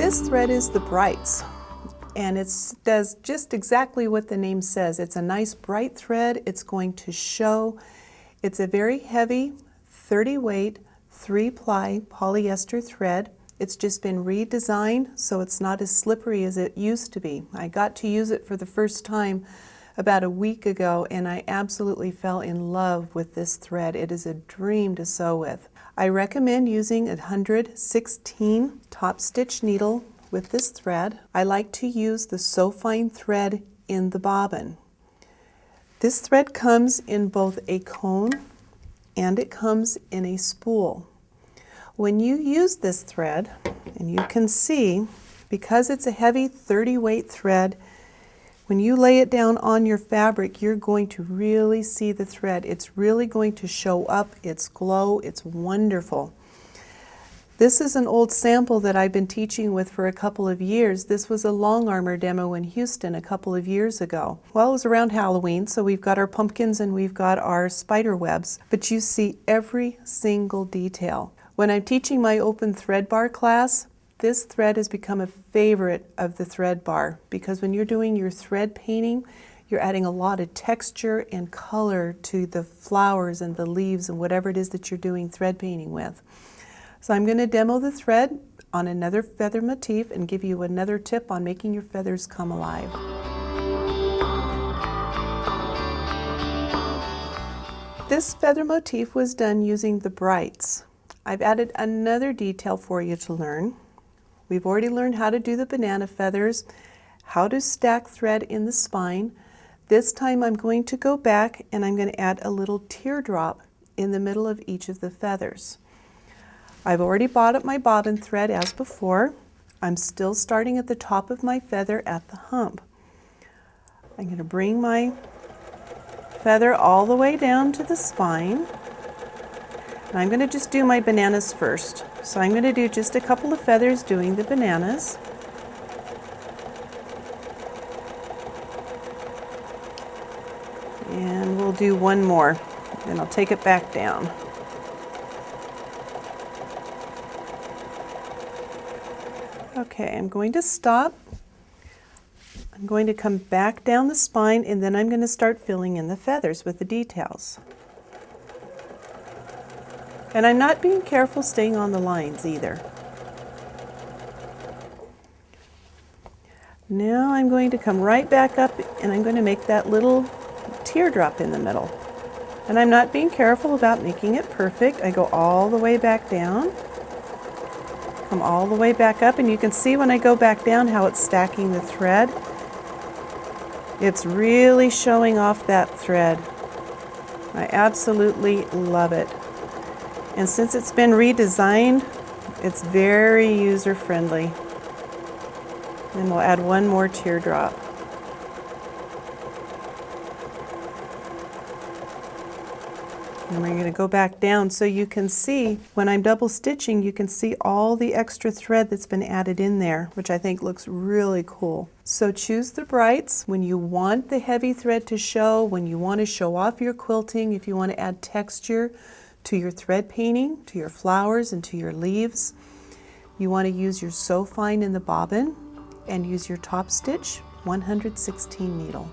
This thread is the Brights, and it does just exactly what the name says. It's a nice bright thread. It's going to show. It's a very heavy 30 weight 3-ply polyester thread. It's just been redesigned so it's not as slippery as it used to be. I got to use it for the first time about a week ago, and I absolutely fell in love with this thread. It is a dream to sew with. I recommend using a 116 top stitch needle with this thread. I like to use the Sew Fine thread in the bobbin. This thread comes in both a cone and it comes in a spool. When you use this thread, and you can see, because it's a heavy 30 weight thread, when you lay it down on your fabric, you're going to really see the thread. It's really going to show up, its glow, it's wonderful. This is an old sample that I've been teaching with for a couple of years. This was a long armor demo in Houston a couple of years ago. Well, it was around Halloween, so we've got our pumpkins and we've got our spider webs, but you see every single detail. When I'm teaching my open thread bar class, this thread has become a favorite of the thread bar because when you're doing your thread painting, you're adding a lot of texture and color to the flowers and the leaves and whatever it is that you're doing thread painting with. So I'm going to demo the thread on another feather motif and give you another tip on making your feathers come alive. This feather motif was done using the Brights. I've added another detail for you to learn. We've already learned how to do the banana feathers, how to stack thread in the spine. This time I'm going to go back and I'm going to add a little teardrop in the middle of each of the feathers. I've already bought up my bobbin thread as before. I'm still starting at the top of my feather at the hump. I'm going to bring my feather all the way down to the spine. And I'm going to just do my bananas first. So I'm going to do just a couple of feathers doing the bananas. And we'll do one more, then I'll take it back down. Okay, I'm going to stop. I'm going to come back down the spine and then I'm going to start filling in the feathers with the details. And I'm not being careful staying on the lines either. Now I'm going to come right back up and I'm going to make that little teardrop in the middle. And I'm not being careful about making it perfect. I go all the way back down, come all the way back up, and you can see when I go back down how it's stacking the thread. It's really showing off that thread. I absolutely love it. And since it's been redesigned, it's very user-friendly. And we'll add one more teardrop. And we're going to go back down so you can see, when I'm double stitching, you can see all the extra thread that's been added in there, which I think looks really cool. So choose the Brights when you want the heavy thread to show, when you want to show off your quilting, if you want to add texture to your thread painting, to your flowers and to your leaves. You want to use your Sew Fine in the bobbin and use your top stitch 116 needle.